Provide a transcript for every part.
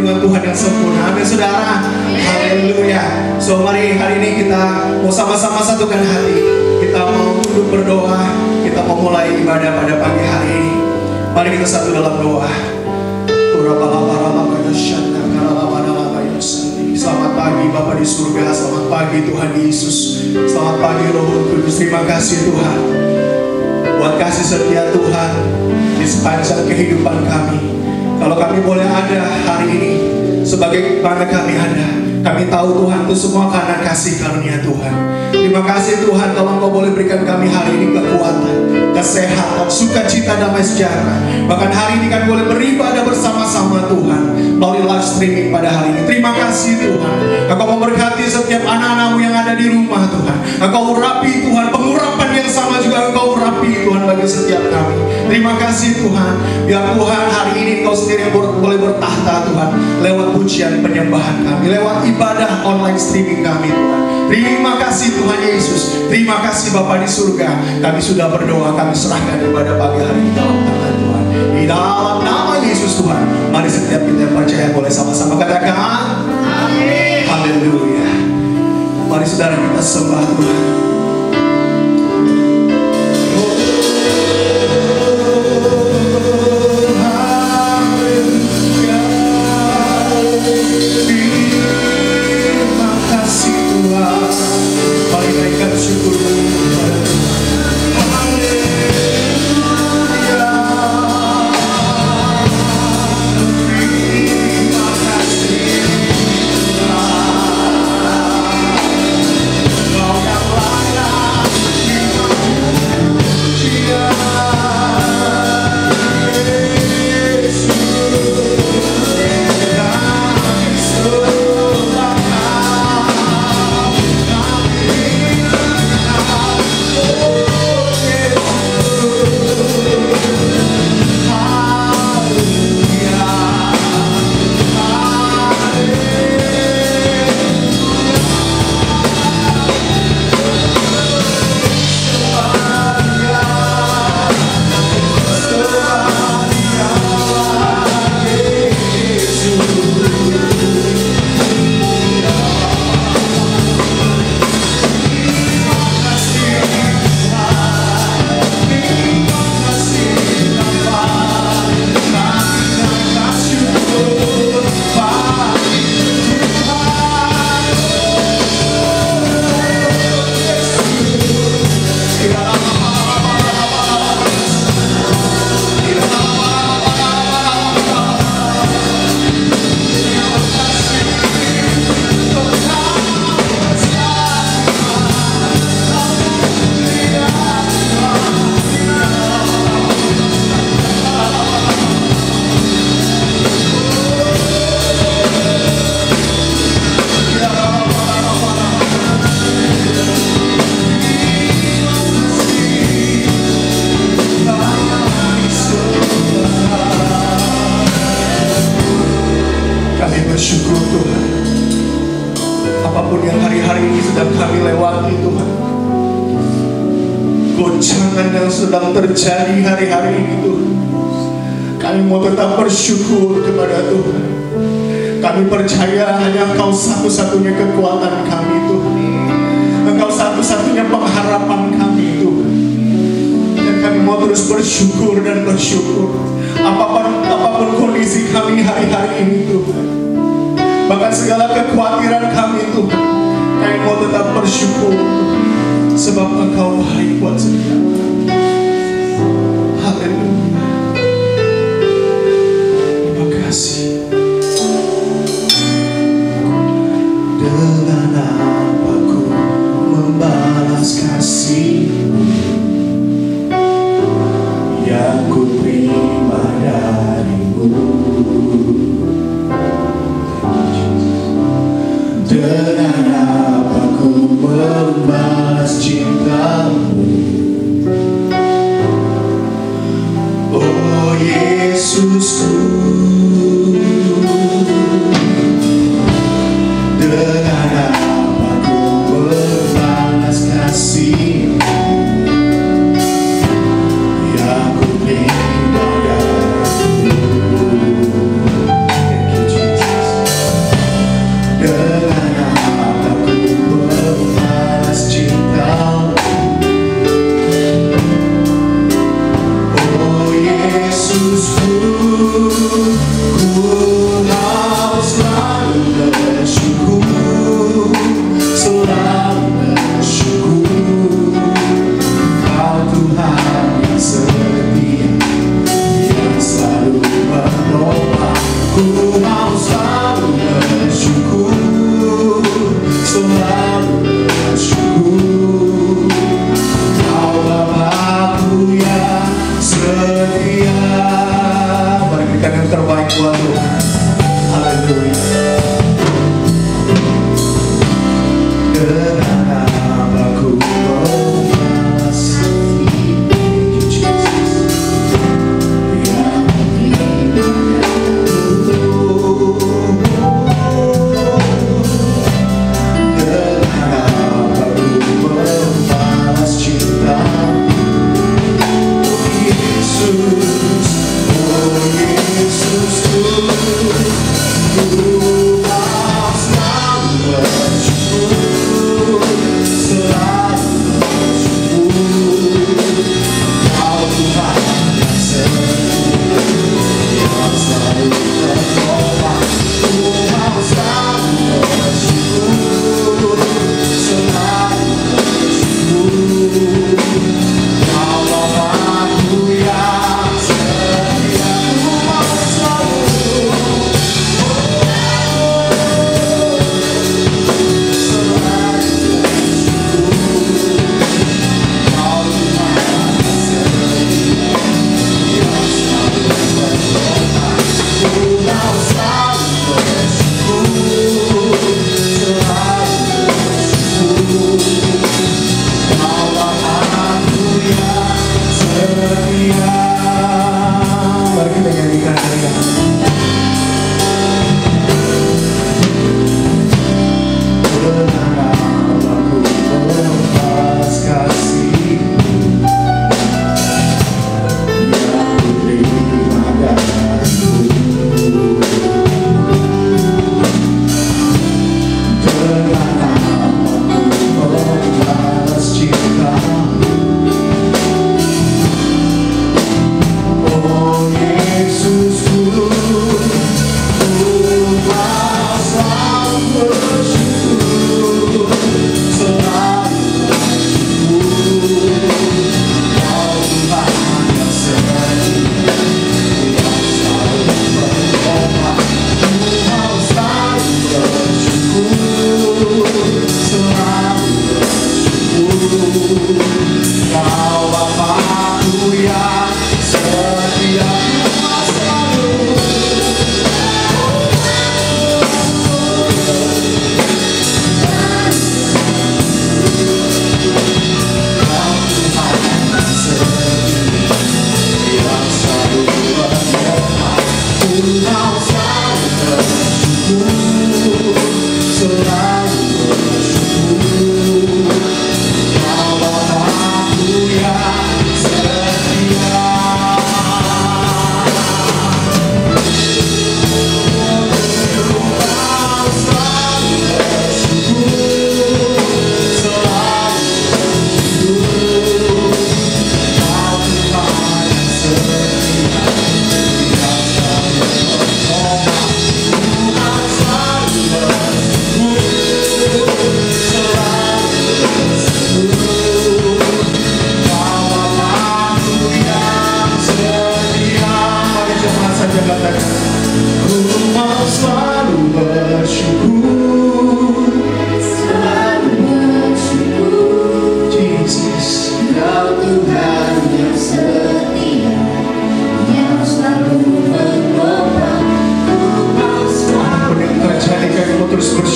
perlindungan Tuhan yang sempurna. Amin saudara. Haleluya. So mari hari ini kita mau sama-sama satukan hati. Kita mau duduk berdoa. Kita mau mulai ibadah pada pagi hari ini. Mari kita satu dalam doa. Selamat pagi Bapa di surga. Selamat pagi Tuhan Yesus. Selamat pagi Roh Kudus. Terima kasih Tuhan buat kasih setia Tuhan di sepanjang kehidupan kami. Kalau kami boleh ada hari ini sebagai mana kami ada, kami tahu Tuhan itu semua karena kasih karunia Tuhan. Terima kasih Tuhan kalau Engkau boleh berikan kami hari ini kekuatan, kesehatan, sukacita, damai sejahtera. Bahkan hari ini kami boleh beribadah bersama-sama Tuhan melalui live streaming pada hari ini. Terima kasih Tuhan. Engkau memberkati setiap anak-anak-Mu yang ada di rumah Tuhan. Engkau urapi Tuhan, pengurapan yang sama juga Engkau urapi Tuhan bagi setiap kami. Terima kasih Tuhan. Biar Tuhan hari ini Engkau sendiri boleh bertahta Tuhan lewat pujian penyembahan kami, lewat ibadah online streaming kami Tuhan. Terima kasih Tuhan Yesus. Terima kasih Bapa di surga. Kami sudah berdoa, kami serahkan ibadah pagi hari ini dalam tangan Tuhan. Di dalam nama Yesus Tuhan. Mari setiap kita yang percaya boleh sama-sama katakan amin. Haleluya. Mari saudara kita sembah Tuhan. Bersyukur Tuhan, apapun yang hari-hari ini sedang kami lewati Tuhan, goncangan yang sedang terjadi hari-hari ini Tuhan, kami mau tetap bersyukur kepada Tuhan. Kami percaya hanya Engkau satu-satunya kekuatan kami Tuhan, Engkau satu-satunya pengharapan kami Tuhan. Dan kami mau terus bersyukur dan bersyukur apapun kondisi kami hari-hari ini Tuhan. Bahkan segala kekhawatiran kami Tuhan, kami mau tetap bersyukur sebab Engkau baik buat setiap kami. Haleluya. Terima kasih. Dengan apa ku membalas kasih-Mu yang ku terima dari-Mu. Dengan apa ku membalas cinta-Mu, oh Yesusku.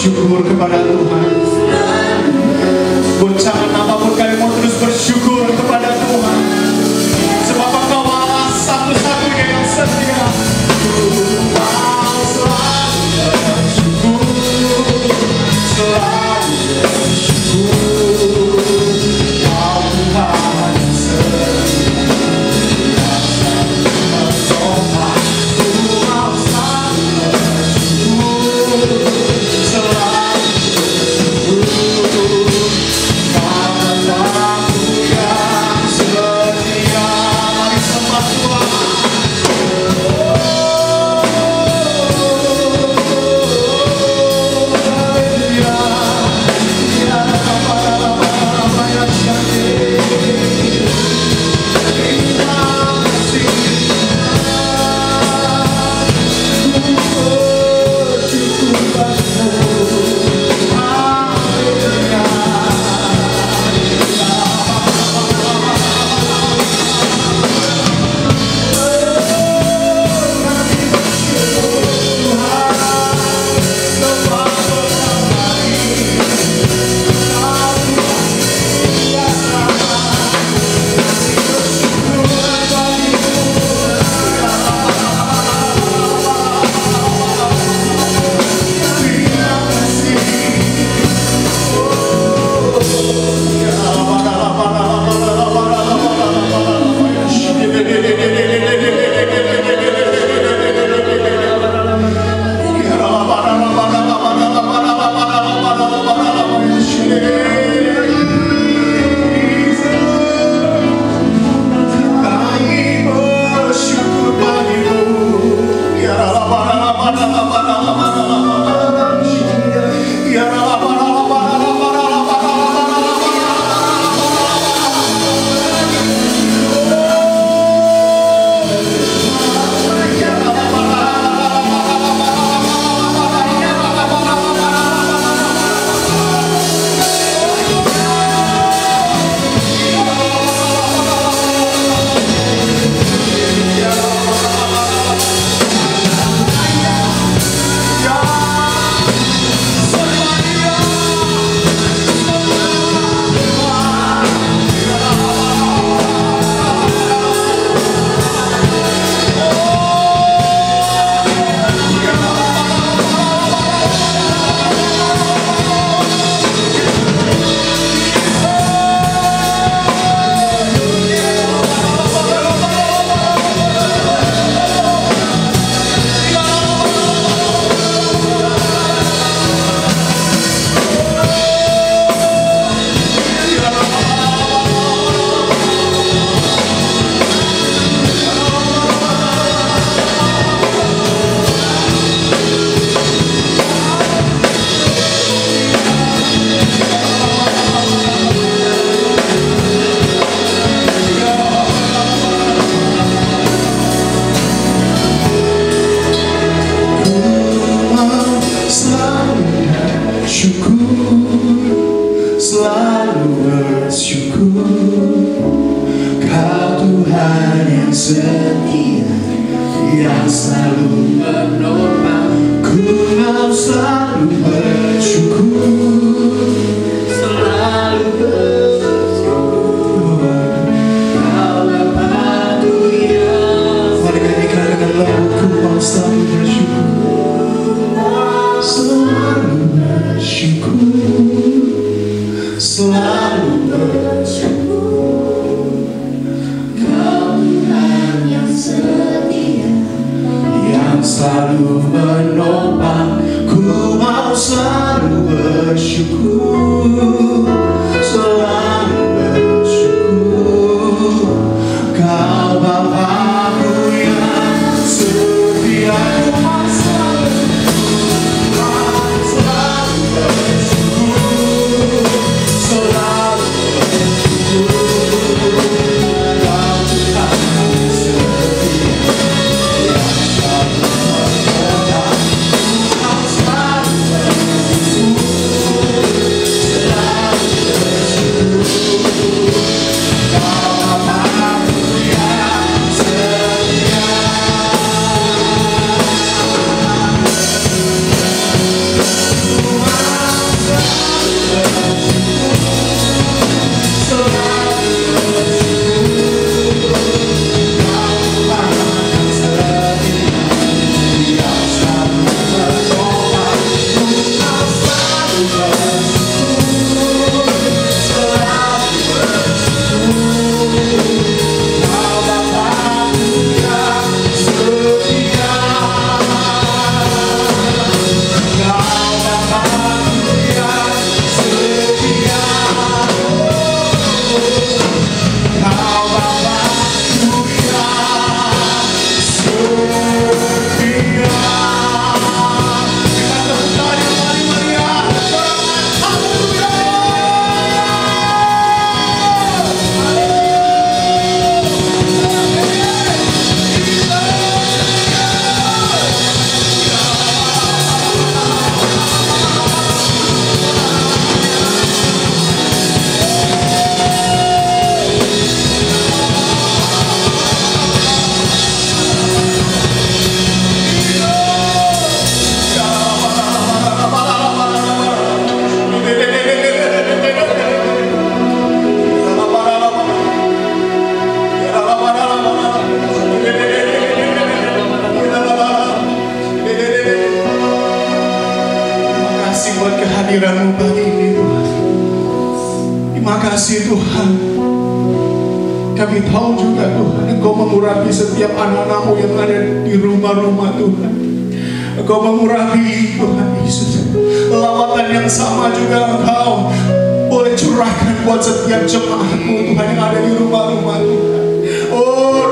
bersyukur kepada Tuhan. Goncangan apapun kami mau terus bersyukur kepada Tuhan. Sebab Engkau Allah satu-satunya yang setia. Engkau selalu bersyukur, selalu bersyukur. Engkau Tuhan yang setia, yang selalu bertobat. Engkau selalu bersyukur, selalu bersyukur. Selalu bersyukur, Kau Tuhan yang setia, yang selalu menopang. Ku mau selalu bersyukur, selalu bersyukur. Kau Bapa yang. Mari nyanyikan dengan lagu, Ku mau selalu bersyukur. selalu bersyukur, selalu bersyukur. Kau Tuhan yang setia, yang selalu menopang. Ku mau selalu bersyukur, selalu bersyukur. Kau Bapa-Ku yang setia. Ku mau selalu bersyukur, selalu bersyukur. Kau Tuhan yang setia, yang selalu menopang. Kehadiran-Mu pagi ini Tuhan. Terima kasih Tuhan. Kami tahu juga Tuhan, Engkau mengurapi setiap anak-anak-Mu yang ada di rumah-rumah Tuhan. Engkau mengurapi Tuhan Yesus. Lawatan yang sama juga Engkau boleh curahkan buat setiap jemaat-Mu Tuhan yang ada di rumah-rumah Tuhan. Oh,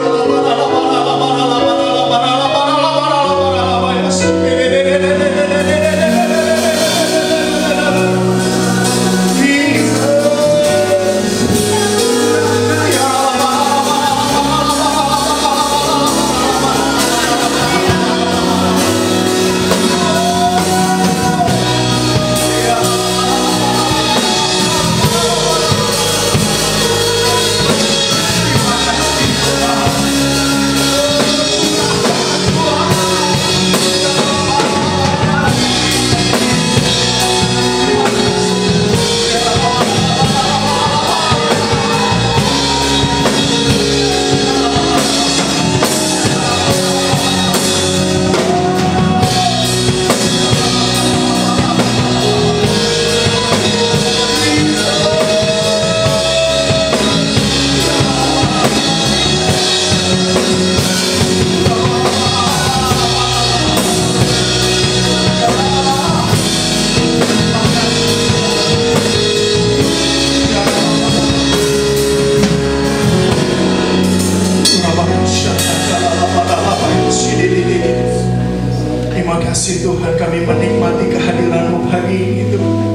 Tuhan, kami menikmati kehadiran-Mu pagi ini Tuhan.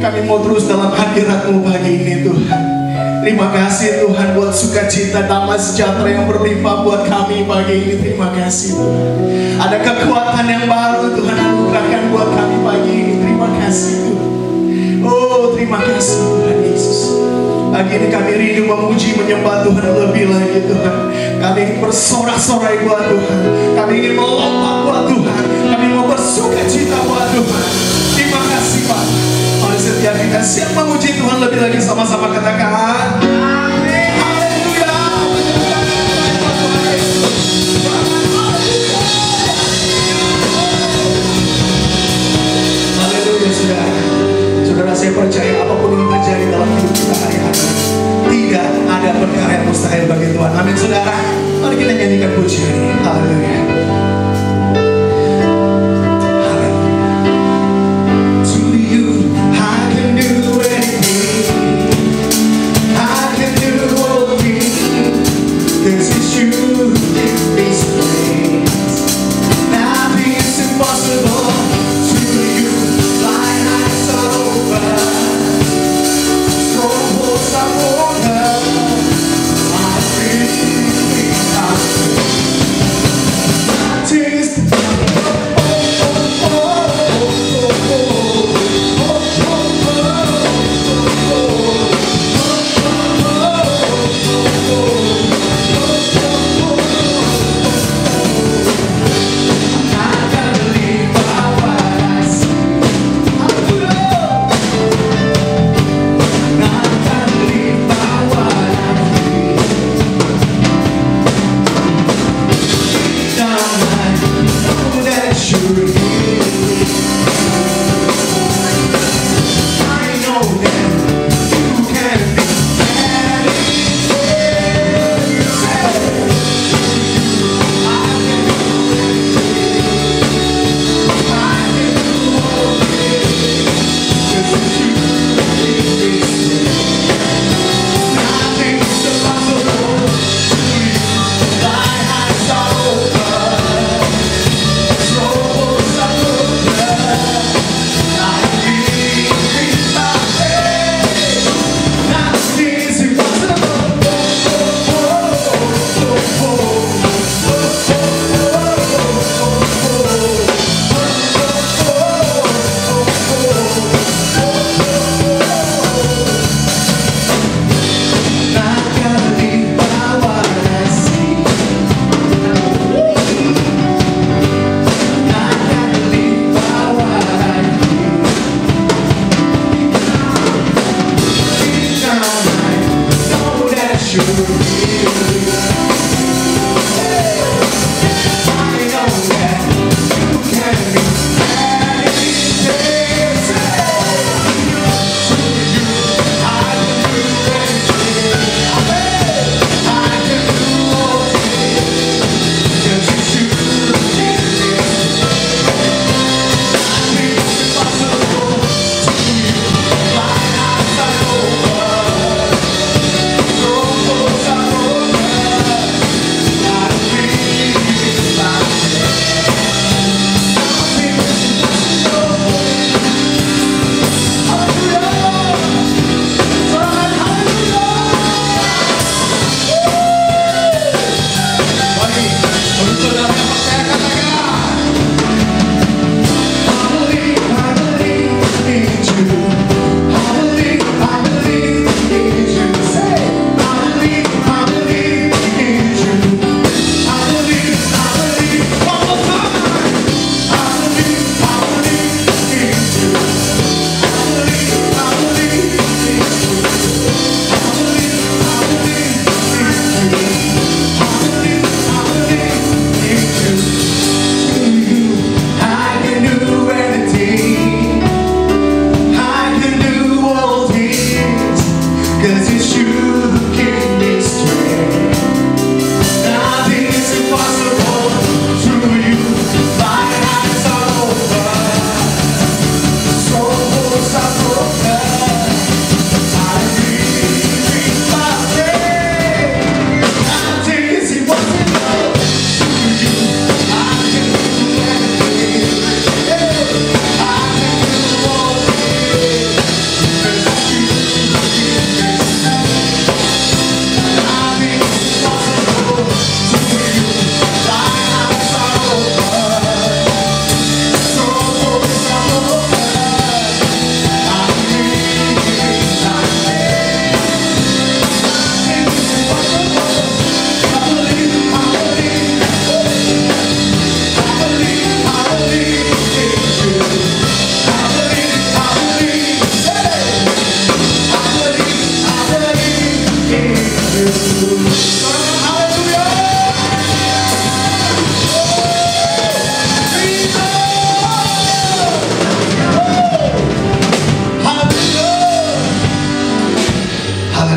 Kami mau terus dalam hadirat-Mu pagi ini Tuhan. Terima kasih Tuhan buat sukacita, damai sejahtera yang berlimpah buat kami pagi ini. Terima kasih Tuhan. Ada kekuatan yang baru Tuhan anugerahkan buat kami pagi ini. Terima kasih Tuhan. Oh, terima kasih Tuhan Yesus. Pagi ini kami rindu memuji menyembah Tuhan lebih lagi Tuhan. Kami ingin bersorak-sorai buat Tuhan. Kami ingin melompat buat Tuhan. Kami mau bersuka cita buat Tuhan. Terima kasih Pak. Mari setiap kita siap memuji Tuhan lebih lagi, sama-sama katakan amin. Haleluya. saya percaya apapun yang terjadi dalam hidup kita hari-hari, tidak ada perkara yang mustahil bagi Tuhan. Amin saudara. Mari kita nyanyikan pujian ini. Haleluya. To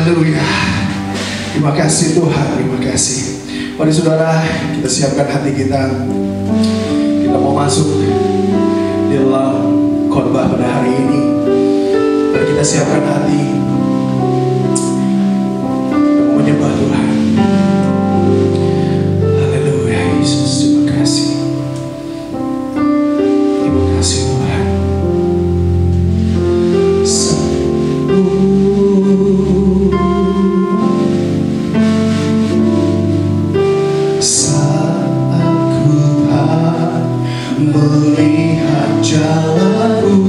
Haleluya. Terima kasih Tuhan, terima kasih. Mari saudara, kita siapkan hati kita. Kita mau masuk di dalam khotbah pada hari ini. Mari kita siapkan hati. Kita mau menyembah Tuhan. Haleluya, Yesus, terima kasih. Terima kasih Tuhan. Melihat jalanku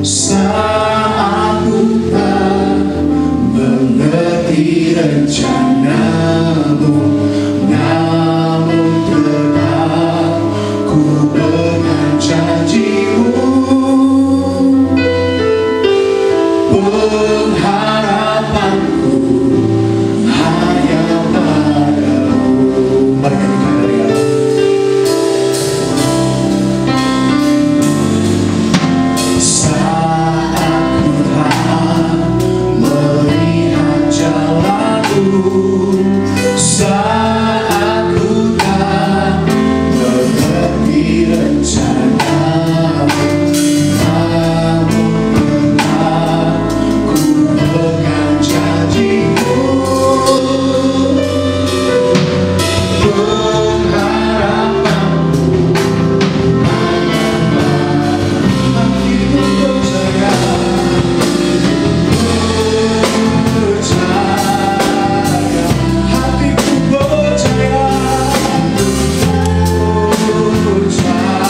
saat ku tak mengerti rencanamu, namun tetap ku pegang janjimu. Pengharapanku hanya padamu. Mari nyanyikan dari dalam. Saat ku tak mengerti rencanamu, namun tetap ku pegang janjimu. Pengharapanku hanya hatiku percaya.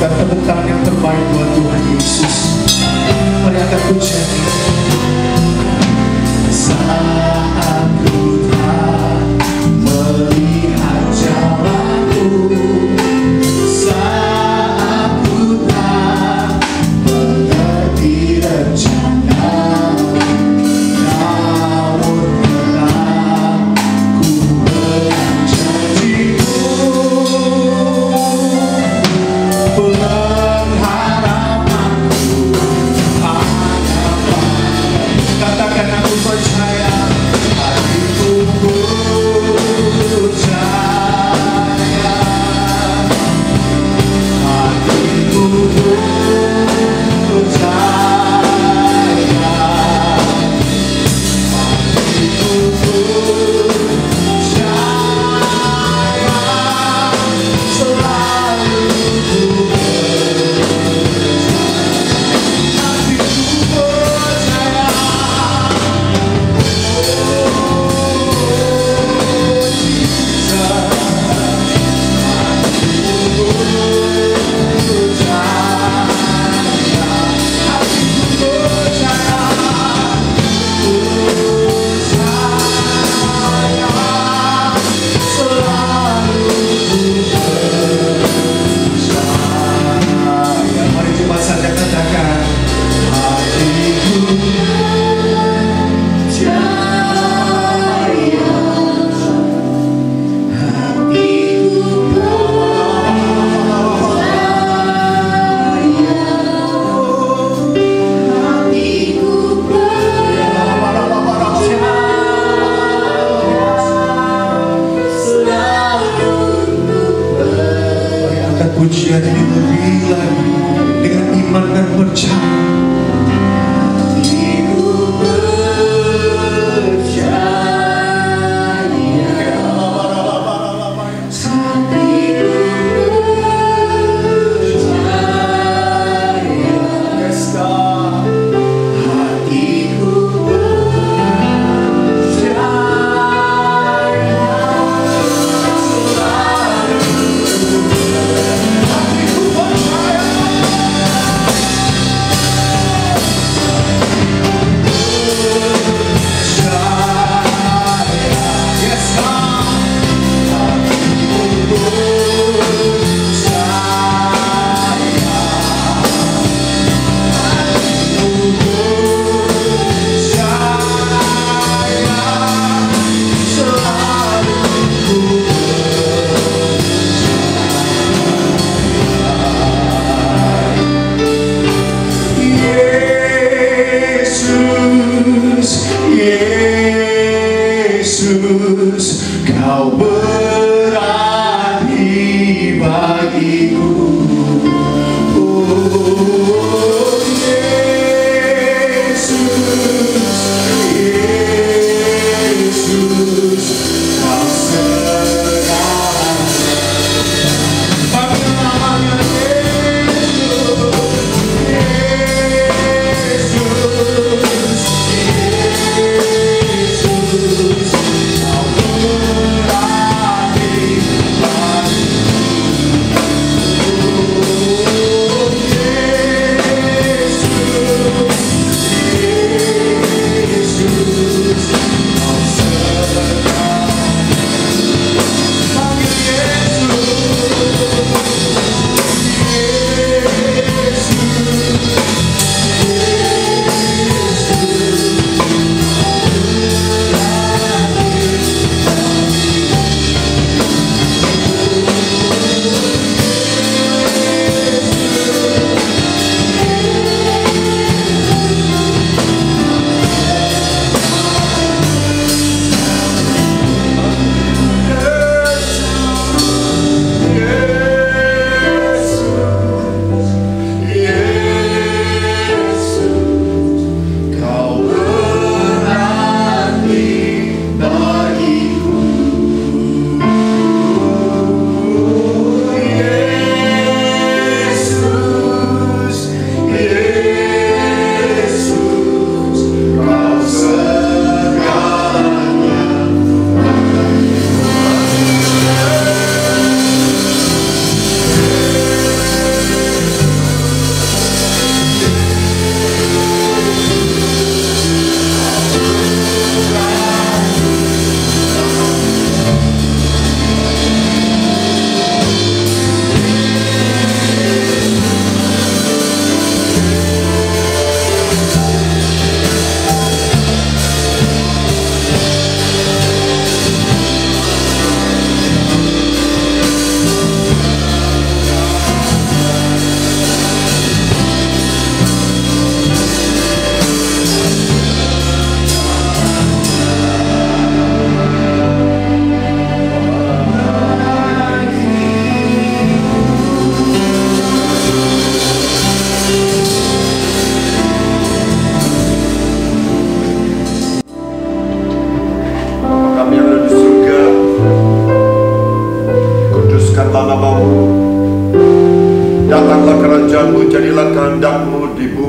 Tepuk tangan yang terbaik buat Tuhan Yesus. Mari angkat pujian. Saat ku tak melihat jalanku, saat ku tak mengerti rencanamu, namun tetap ku pegang janjimu. Pengharapanku hanya padamu.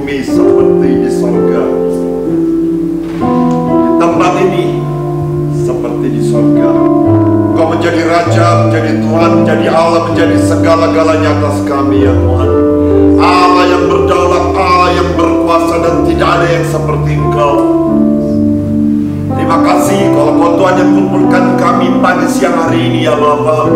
bumi seperti di sorga. Di tempat ini seperti di sorga. Engkau menjadi Raja, menjadi Tuhan, menjadi Allah, menjadi segala-galanya atas kami ya Tuhan. Allah yang berdaulat, Allah yang berkuasa, dan tidak ada yang seperti Engkau. Terima kasih kalau Kau Tuhan yang kumpulkan kami pagi siang hari ini ya Bapa.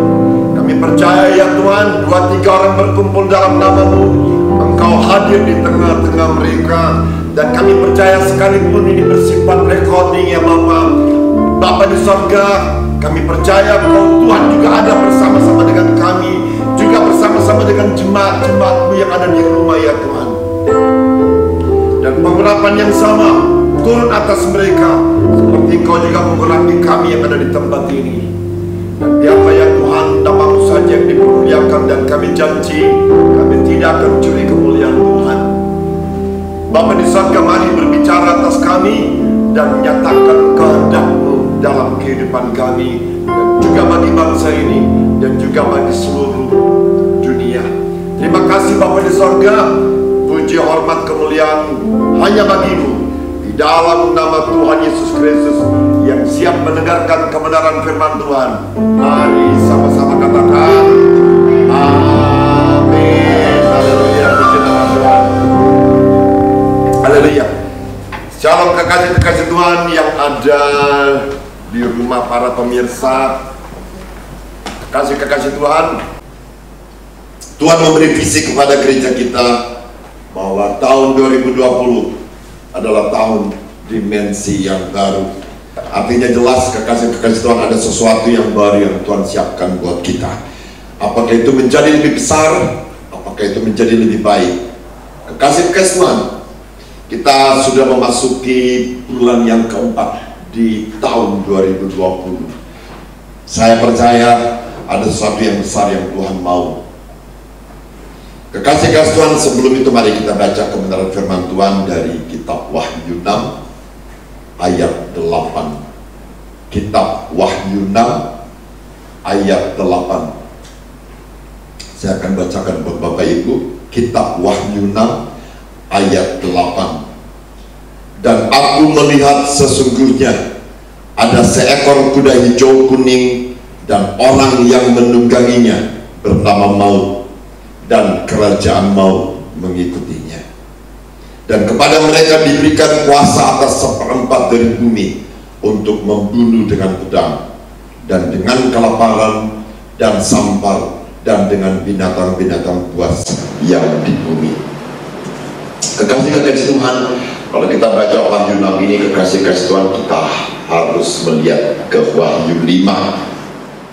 Kami percaya ya Tuhan, 2-3 orang berkumpul dalam nama-Mu, Engkau hadir di tengah-tengah mereka. Dan kami percaya sekalipun ini bersifat recording ya Bapa, Bapa di sorga, kami percaya Kau Tuhan juga ada bersama-sama dengan kami, juga bersama-sama dengan jemaat-jemaat-Mu yang ada di rumah ya Tuhan. Dan pengurapan yang sama turun atas mereka, seperti Engkau juga mengurapi kami yang ada di tempat ini. Dan biarlah ya Tuhan, nama-Mu saja yang dipermuliakan, dan kami janji kami tidak akan mencuri kemuliaan Tuhan. Bapa di sorga, mari berbicara atas kami dan menyatakan kehendak-Mu dalam kehidupan kami, dan juga bagi bangsa ini, dan juga bagi seluruh dunia. Terima kasih Bapa di sorga, puji hormat kemuliaan hanya bagi-Mu, di dalam nama Tuhan Yesus Kristus yang siap mendengarkan kebenaran firman Tuhan. Mari sama-sama katakan amin. Haleluya, puji nama Tuhan. Haleluya. Shalom kekasih-kekasih Tuhan yang ada di rumah para pemirsa, kekasih-kekasih Tuhan. Tuhan memberi visi kepada gereja kita bahwa tahun 2020 adalah tahun dimensi yang baru. Artinya jelas kekasih-kekasih Tuhan, ada sesuatu yang baru yang Tuhan siapkan buat kita. Apakah itu menjadi lebih besar, apakah itu menjadi lebih baik. Kekasih-kekasih Tuhan, kita sudah memasuki bulan yang keempat di tahun 2020. Saya percaya ada sesuatu yang besar yang Tuhan mau. Kekasih-kekasih Tuhan, sebelum itu mari kita baca kebenaran firman Tuhan dari kitab Wahyu 6 ayat 8. Kitab Wahyu 6 ayat 8. Saya akan bacakan buat Bapak Ibu. Kitab Wahyu 6 ayat 8. Dan aku melihat sesungguhnya ada seekor kuda hijau kuning, dan orang yang menungganginya bernama Maut, dan kerajaan maut mengikutinya. Dan kepada mereka diberikan kuasa atas 1/4 dari bumi untuk membunuh dengan pedang, dan dengan kelaparan, dan sampar, dan dengan binatang-binatang buas yang di bumi. Kekasih-kekasih Tuhan, kalau kita baca Wahyu 6 ini, kekasih-kekasih Tuhan, kita harus melihat ke Wahyu 5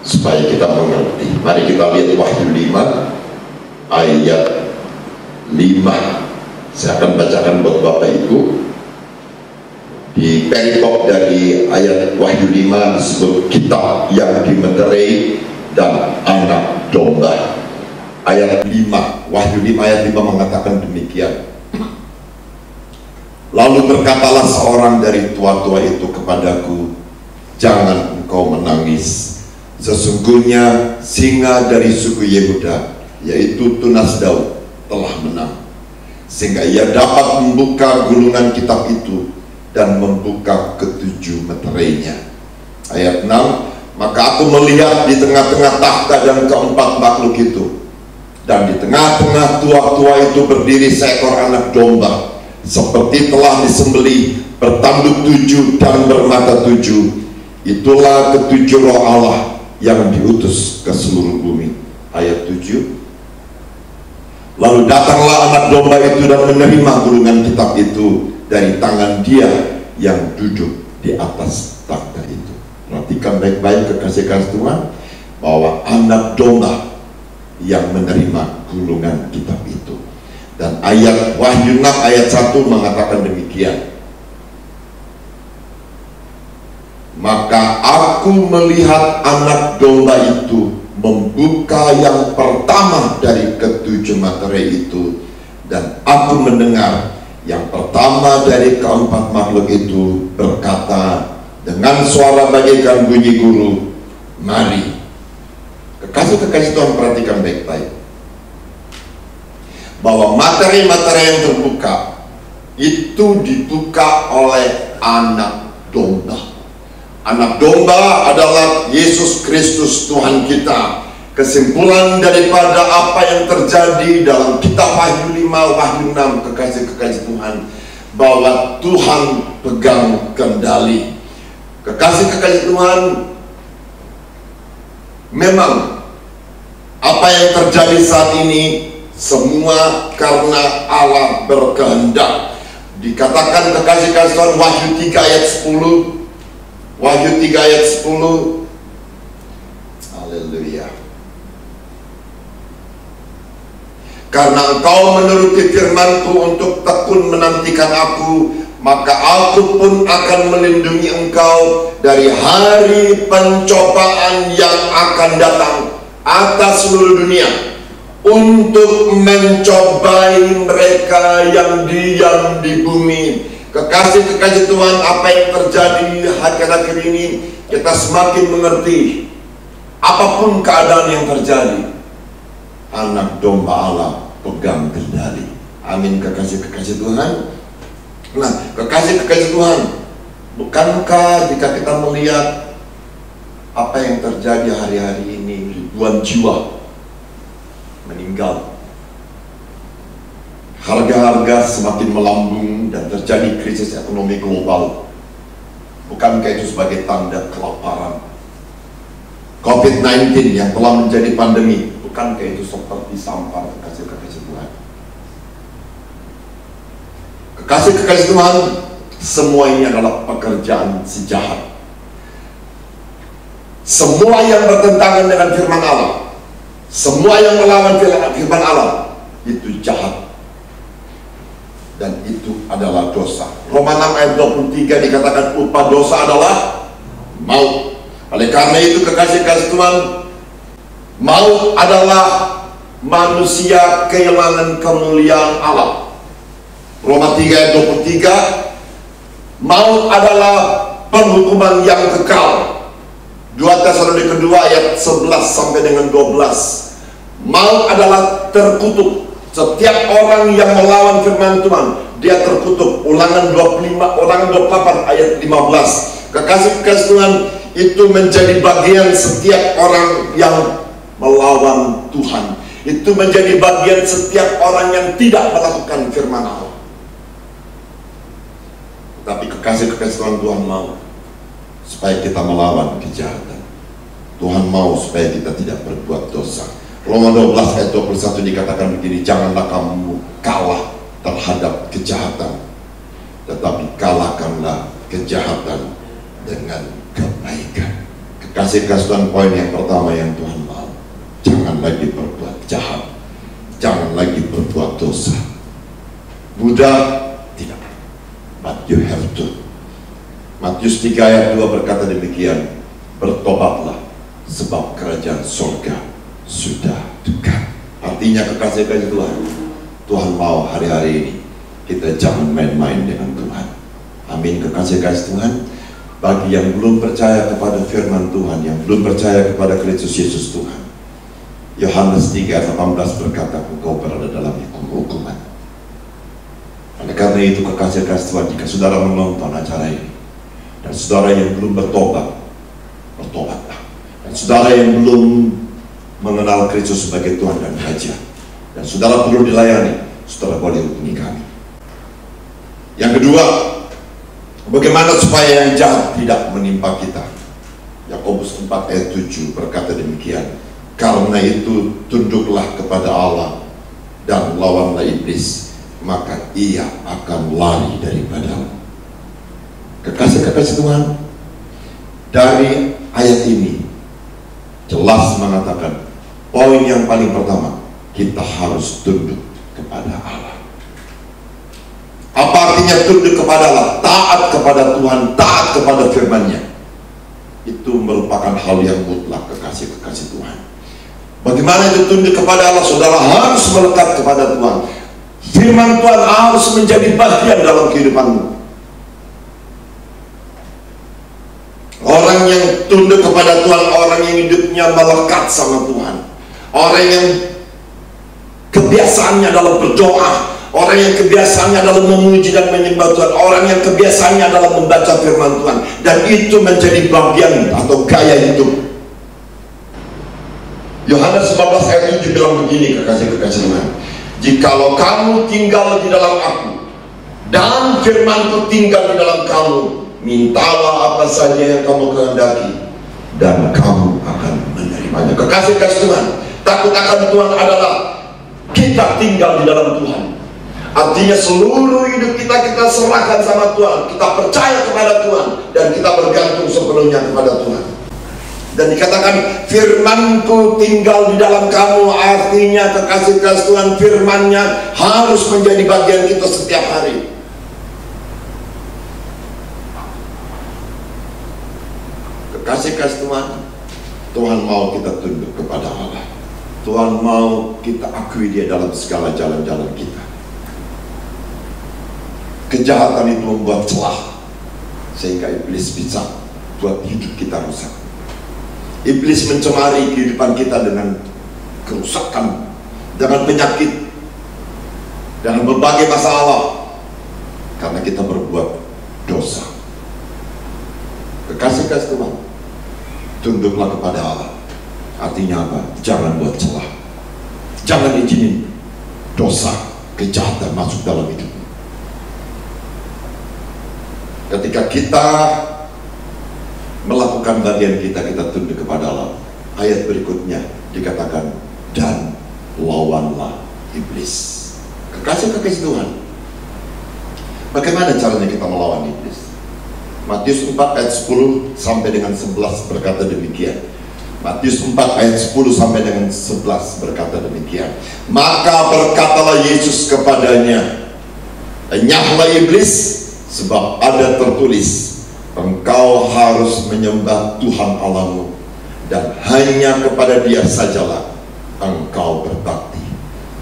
supaya kita mengerti. Mari kita lihat Wahyu 5 ayat 5. Saya akan bacakan buat Bapak Ibu. Di perikop dari ayat Wahyu 5 disebut kitab yang dimeterai dan anak domba. Ayat 5, Wahyu 5 ayat 5 mengatakan demikian. Lalu berkatalah seorang dari tua-tua itu kepadaku, jangan engkau menangis. Sesungguhnya singa dari suku Yehuda, yaitu Tunas Daud, telah menang, sehingga ia dapat membuka gulungan kitab itu dan membuka ketujuh meterainya. Ayat 6, maka aku melihat di tengah-tengah takhta dan keempat makhluk itu, dan di tengah-tengah tua-tua itu berdiri seekor anak domba, seperti telah disembelih, bertanduk 7 dan bermata 7. Itulah ketujuh roh Allah yang diutus ke seluruh bumi. Ayat 7, lalu datanglah anak domba itu dan menerima gulungan kitab itu dari tangan dia yang duduk di atas takhta itu. Perhatikan baik-baik kekasih-kekasih Tuhan, bahwa anak domba yang menerima gulungan kitab itu. Dan ayat Wahyu 6 ayat 1 mengatakan demikian. Maka aku melihat anak domba itu membuka yang pertama dari ketujuh materai itu, dan aku mendengar yang pertama dari keempat makhluk itu berkata dengan suara bagaikan bunyi guru, mari. Kekasih-kekasih Tuhan, perhatikan baik-baik bahwa materi-materi yang terbuka itu dibuka oleh anak domba. Anak domba adalah Yesus Kristus Tuhan kita. Kesimpulan daripada apa yang terjadi dalam kitab Wahyu 5, Wahyu 6, kekasih-kekasih Tuhan, bahwa Tuhan pegang kendali. Kekasih-kekasih Tuhan, memang apa yang terjadi saat ini semua karena Allah berkehendak. Dikatakan kekasih-kekasih Tuhan, Wahyu 3 ayat 10, Wahyu 3 ayat 10, haleluya. Karena engkau menuruti firman-Ku untuk tekun menantikan Aku, maka Aku pun akan melindungi engkau dari hari pencobaan yang akan datang atas seluruh dunia, untuk mencobai mereka yang diam di bumi. Kekasih-kekasih Tuhan, apa yang terjadi akhir-akhir ini, kita semakin mengerti apapun keadaan yang terjadi, anak domba Allah pegang kendali. Amin, kekasih-kekasih Tuhan. Nah, kekasih-kekasih Tuhan, bukankah jika kita melihat apa yang terjadi hari-hari ini, ribuan jiwa meninggal, harga-harga semakin melambung dan terjadi krisis ekonomi global, bukankah itu sebagai tanda kelaparan? COVID-19 yang telah menjadi pandemi, bukankah itu seperti sampar, kekasih-kekasih Tuhan? Kekasih-kekasih Tuhan, semua ini adalah pekerjaan si jahat. Semua yang bertentangan dengan firman Allah, semua yang melawan firman Allah, itu jahat. Dan itu adalah dosa. Roma 6 ayat 23 dikatakan upah dosa adalah maut. Oleh karena itu kekasih-kekasih Tuhan, maut adalah manusia kehilangan kemuliaan Allah. Roma 3 ayat 23, maut adalah penghukuman yang kekal. 2 Tesalonika 2 ayat 11 sampai dengan 12, maut adalah terkutuk. Setiap orang yang melawan firman Tuhan, dia terkutuk. Ulangan 28 ayat 15. Kekasih-kekasih Tuhan, itu menjadi bagian setiap orang yang melawan Tuhan. Itu menjadi bagian setiap orang yang tidak melakukan firman Allah. Tapi kekasih-kekasih Tuhan, Tuhan mau supaya kita melawan kejahatan. Tuhan mau supaya kita tidak berbuat dosa. Roma 12 ayat 21 dikatakan begini, janganlah kamu kalah terhadap kejahatan, tetapi kalahkanlah kejahatan dengan kebaikan. Kekasih-kekasih Tuhan, poin yang pertama yang Tuhan mau, jangan lagi berbuat jahat, jangan lagi berbuat dosa. Mudah? Tidak. But you have to. Matius 3 ayat 2 berkata demikian, bertobatlah sebab kerajaan surga sudah dekat. Artinya kekasih-kekasih Tuhan, Tuhan mau hari-hari ini kita jangan main-main dengan Tuhan. Amin, kekasih-kekasih Tuhan. Bagi yang belum percaya kepada firman Tuhan, yang belum percaya kepada Kristus Yesus Tuhan, Yohanes 3 ayat 18 berkata, engkau berada dalam hukuman. Oleh karena itu kekasih-kekasih Tuhan, jika saudara menonton acara ini dan saudara yang belum bertobat, bertobatlah. Dan saudara yang belum mengenal Kristus sebagai Tuhan dan Raja, dan saudara perlu dilayani, saudara boleh hubungi kami. Yang kedua, bagaimana supaya yang jahat tidak menimpa kita? Yakobus 4 ayat 7 berkata demikian, karena itu tunduklah kepada Allah dan lawanlah iblis, maka ia akan lari daripadamu. Kekasih-kekasih Tuhan, dari ayat ini jelas mengatakan, poin yang paling pertama, kita harus tunduk kepada Allah. Apa artinya tunduk kepada Allah? Taat kepada Tuhan, taat kepada firman-Nya. Itu merupakan hal yang mutlak, kekasih-kekasih Tuhan. Bagaimana itu tunduk kepada Allah? Saudara harus melekat kepada Tuhan. Firman Tuhan harus menjadi bagian dalam kehidupanmu. Orang yang tunduk kepada Tuhan, orang yang hidupnya melekat sama Tuhan, orang yang kebiasaannya adalah berdoa, Orang yang kebiasaannya adalah memuji dan menyembah Tuhan. Orang yang kebiasaannya adalah membaca firman Tuhan. Dan itu menjadi bagian atau gaya hidup. Yohanes 15 ayat 7 bilang begini, kekasih-kekasih Tuhan. Jikalau kamu tinggal di dalam aku, dan firman-Ku tinggal di dalam kamu, mintalah apa saja yang kamu kehendaki, dan kamu akan menerimanya. Kekasih-kekasih Tuhan, takut akan Tuhan adalah kita tinggal di dalam Tuhan. Artinya seluruh hidup kita serahkan sama Tuhan, kita percaya kepada Tuhan, dan kita bergantung sepenuhnya kepada Tuhan. Dan dikatakan firman-Ku tinggal di dalam kamu, artinya kekasih-kekasih Tuhan, firman-Nya harus menjadi bagian kita setiap hari. Kekasih-kekasih Tuhan, Tuhan mau kita tunduk kepada Allah. Tuhan mau kita akui Dia dalam segala jalan-jalan kita. Kejahatan itu membuat celah sehingga iblis bisa buat hidup kita rusak. Iblis mencemari kehidupan kita dengan kerusakan, dengan penyakit, dengan berbagai masalah, karena kita berbuat dosa. Kekasih-kekasih Tuhan, tunduklah kepada Allah. Artinya apa? Jangan buat celah. Jangan izinin dosa, kejahatan masuk dalam hidup. Ketika kita melakukan bagian kita tunduk kepada Allah. Ayat berikutnya dikatakan, dan lawanlah iblis. Kekasih-kekasih Tuhan, bagaimana caranya kita melawan iblis? Matius 4 ayat 10 sampai dengan 11 berkata demikian. Matius 4 ayat 10 sampai dengan 11 berkata demikian. Maka berkatalah Yesus kepadanya, enyahlah iblis, sebab ada tertulis, engkau harus menyembah Tuhan Allahmu, dan hanya kepada Dia sajalah engkau berbakti.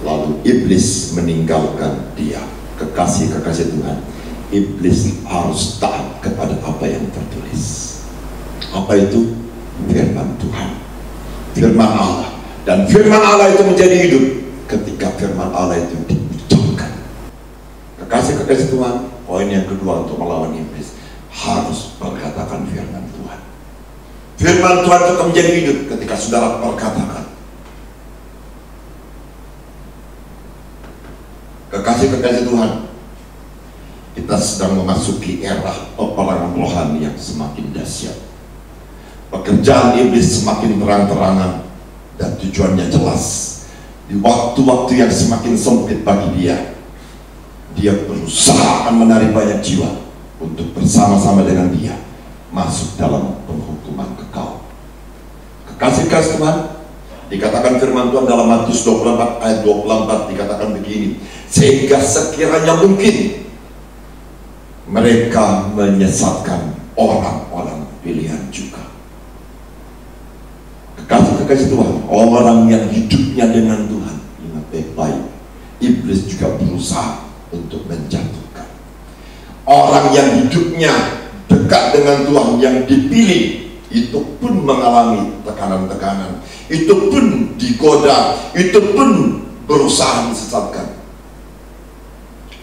Lalu iblis meninggalkan dia. Kekasih-kekasih Tuhan, iblis harus taat kepada apa yang tertulis. Apa itu? Firman Tuhan, firman Allah. Dan firman Allah itu menjadi hidup ketika firman Allah itu diucapkan. Kekasih-kekasih Tuhan, poin yang kedua untuk melawan iblis, harus perkatakan firman Tuhan. Firman Tuhan itu menjadi hidup ketika saudara perkatakan. Kekasih-kekasih Tuhan, kita sedang memasuki era peperangan rohani yang semakin dahsyat. Pekerjaan iblis semakin terang-terangan dan tujuannya jelas. Di waktu-waktu yang semakin sempit bagi dia, dia berusaha akan menarik banyak jiwa untuk bersama-sama dengan dia masuk dalam penghukuman kekal. Kekasih-kekasih Tuhan, dikatakan firman Tuhan dalam Matius 24 ayat 24 dikatakan begini, sehingga sekiranya mungkin mereka menyesatkan orang-orang pilihan juga. Kekasih-kekasih Tuhan, orang yang hidupnya dengan Tuhan, ingat baik-baik, iblis juga berusaha untuk menjatuhkan. Orang yang hidupnya dekat dengan Tuhan, yang dipilih, itu pun mengalami tekanan-tekanan, itu pun digoda, itu pun berusaha disesatkan.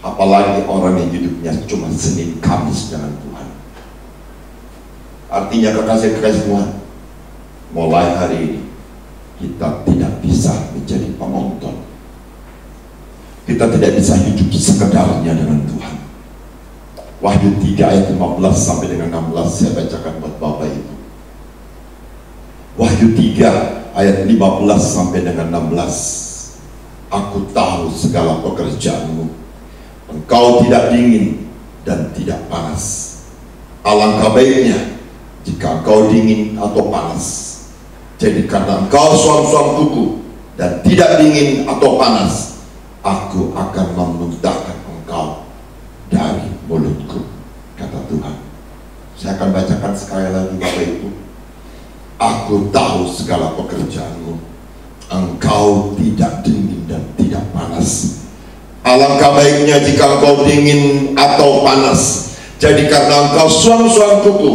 Apalagi orang yang hidupnya cuma Senin Kamis dengan Tuhan. Artinya kekasih-kekasih Tuhan, mulai hari ini kita tidak bisa menjadi penonton. Kita tidak bisa hidup sekedarnya dengan Tuhan. Wahyu 3 ayat 15 sampai dengan 16 saya bacakan buat Bapak Ibu. Wahyu 3 ayat 15 sampai dengan 16. Aku tahu segala pekerjaanmu, engkau tidak dingin dan tidak panas. Alangkah baiknya jika engkau dingin atau panas. Jadi karena engkau suam-suam kuku dan tidak dingin atau panas, aku akan memuntahkan engkau dari mulutku, kata Tuhan. Saya akan bacakan sekali lagi Bapak Ibu. Aku tahu segala pekerjaanmu, engkau tidak dingin dan tidak panas. Alangkah baiknya jika engkau dingin atau panas. Jadi karena engkau suam-suam kuku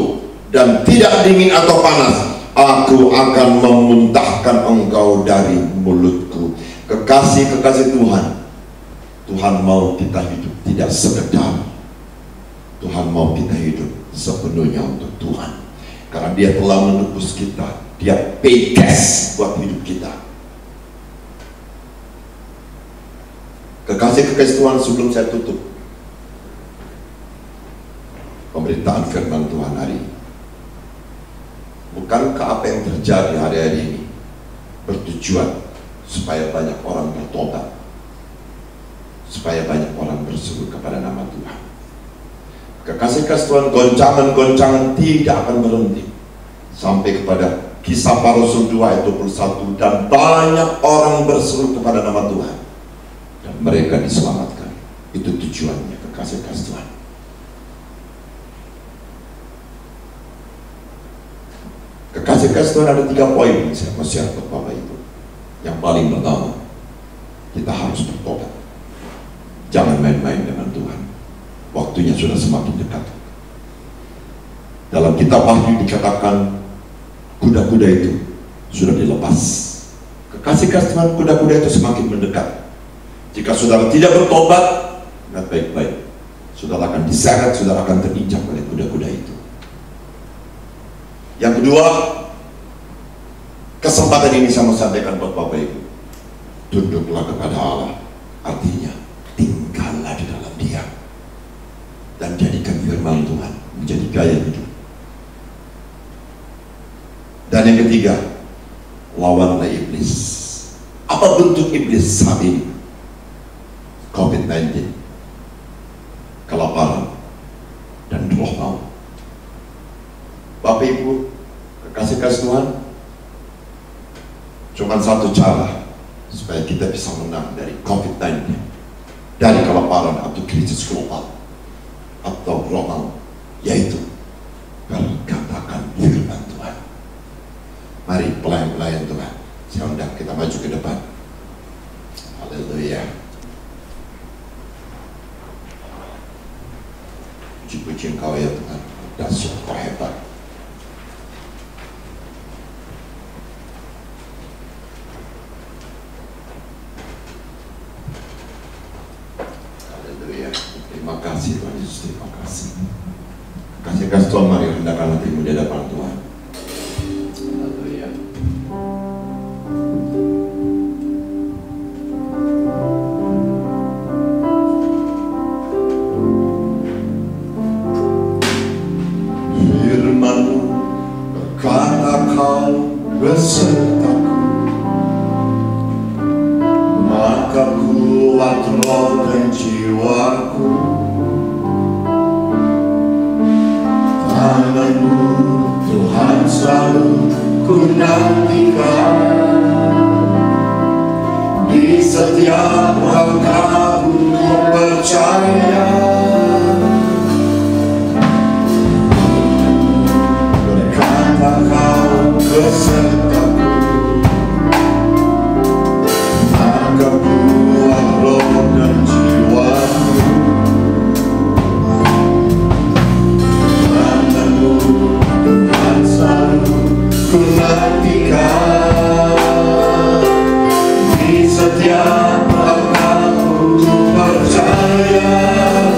dan tidak dingin atau panas, aku akan memuntahkan engkau dari mulutku. Kekasih-kekasih Tuhan, Tuhan mau kita hidup tidak sekedar. Tuhan mau kita hidup sepenuhnya untuk Tuhan. Karena Dia telah menebus kita. Dia pay cash buat hidup kita. Kekasih-kekasih Tuhan, sebelum saya tutup pemberitaan firman Tuhan hari ini, bukankah apa yang terjadi hari-hari ini bertujuan supaya banyak orang bertobat, supaya banyak orang berseru kepada nama Tuhan? Kekasih-kasih Tuhan, goncangan-goncangan tidak akan berhenti sampai kepada Kisah Para Rasul 2 ayat 21, dan banyak orang berseru kepada nama Tuhan dan mereka diselamatkan. Itu tujuannya, kekasih-kasih Tuhan. Kekasih-kasih Tuhan, ada 3 poin yang saya mau share buat Bapak Ibu. Yang paling pertama, kita harus bertobat. Jangan main-main dengan Tuhan. Waktunya sudah semakin dekat. Dalam kitab Wahyu dikatakan kuda-kuda itu sudah dilepas. Kekasih-kasih Tuhan, kuda-kuda itu semakin mendekat. Jika saudara tidak bertobat, ingat baik-baik, saudara akan diseret, saudara akan terinjak oleh kuda-kuda itu. Yang kedua, kesempatan ini saya mau sampaikan buat Bapak Ibu. Tunduklah kepada Allah. Artinya, tinggallah di dalam Dia. Dan jadikan firman Tuhan menjadi gaya hidup. Dan yang ketiga, lawanlah iblis. Apa bentuk iblis saat ini? COVID-19, kelaparan, dan roh maut. Bapak Ibu, kekasih-kasih Tuhan, cuma satu cara supaya kita bisa menang dari COVID-19, dari kelaparan atau krisis global atau roh maut, yaitu perkatakan firman Tuhan. Mari pelayan-pelayan Tuhan, saya undang kita maju ke depan. Haleluya. Puji-puji Engkau ya Tuhan, dahsyat Kau hebat. Haleluya. Terima kasih Tuhan Yesus, terima kasih. Kasih-kasih Tuhan, mari rendahkan hatimu di hadapan Tuhan. Haleluya. Firman-Mu berkata Kau besertaku, maka kuat roh dan jiwaku. Tangan-Mu Tuhan selalu ku nantikan, di setiap langkahku ku percaya. Berkata Kau besertaku, maka kuat roh dan jiwaku. Tangan-Mu Tuhan selalu ku nantikan, di setiap langkahku ku percaya.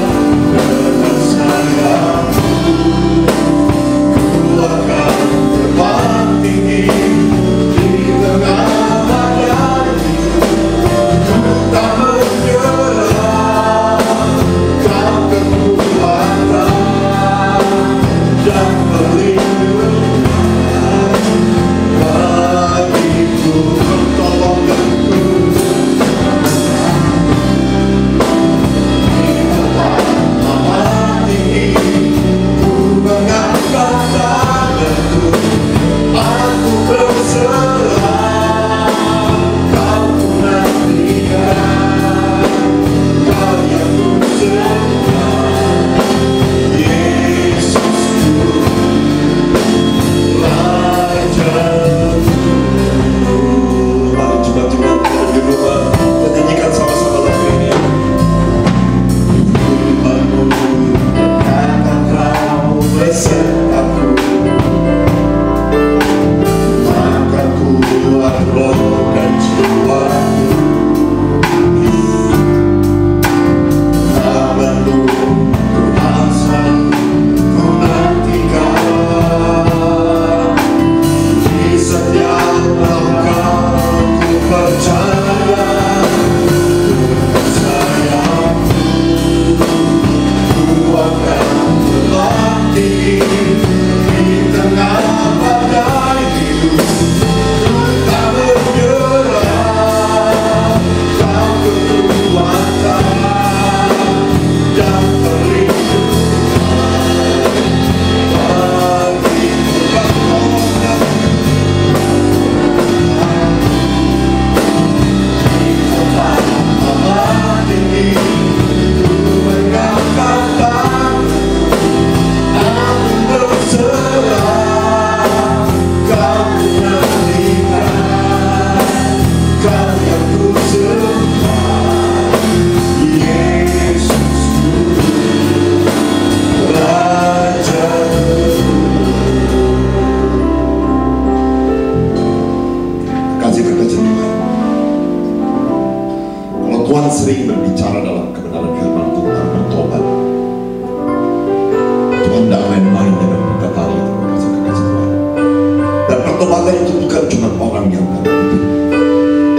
pertobatan itu bukan cuma orang yang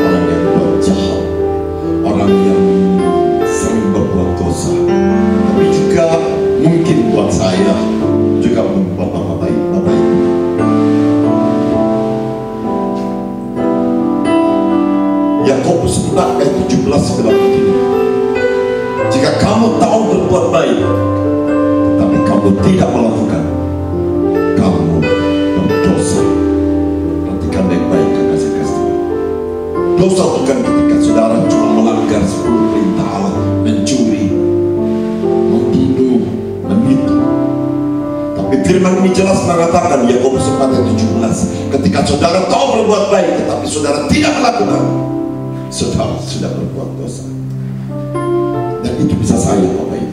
orang yang berjahat, orang yang sering berbuat dosa, tapi juga mungkin buat saya juga membuat Bapak Ibu. Yakobus 4 ayat 17 bilang begini, jika kamu tahu berbuat baik tapi kamu tidak melakukan, kamu berdosa. Perhatikan baik-baik kasih-kasih. Dosa bukan ketika saudara cuma melanggar 10 perintah Allah, mencuri, membunuh, menipu. Tapi firman ini jelas mengatakan, Yakobus 4 ayat 17, ketika saudara tahu berbuat baik tetapi saudara tidak melakukan, saudara sudah berbuat dosa. Dan itu bisa saya, Bapak Ibu.